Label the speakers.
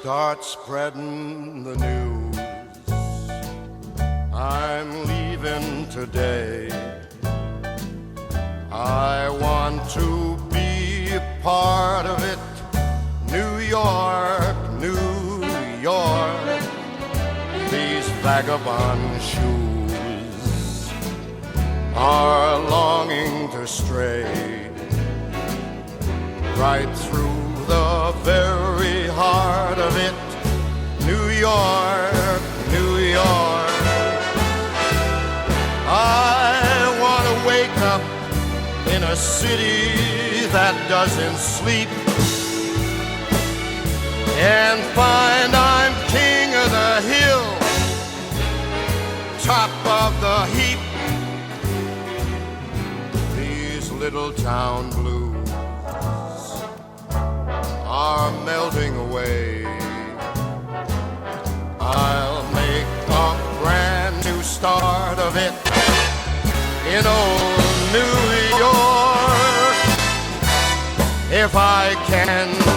Speaker 1: Start spreading the news. I'm leaving today. I want to be a part of it. New York, New York. These vagabond shoes are longing to stray right through the very heart of it. New York, New York. I want to wake up in a city that doesn't sleep and find I'm king of the hill, top of the heap. These little town blues are melting away. I'll make a brand new start of it in old New York if I can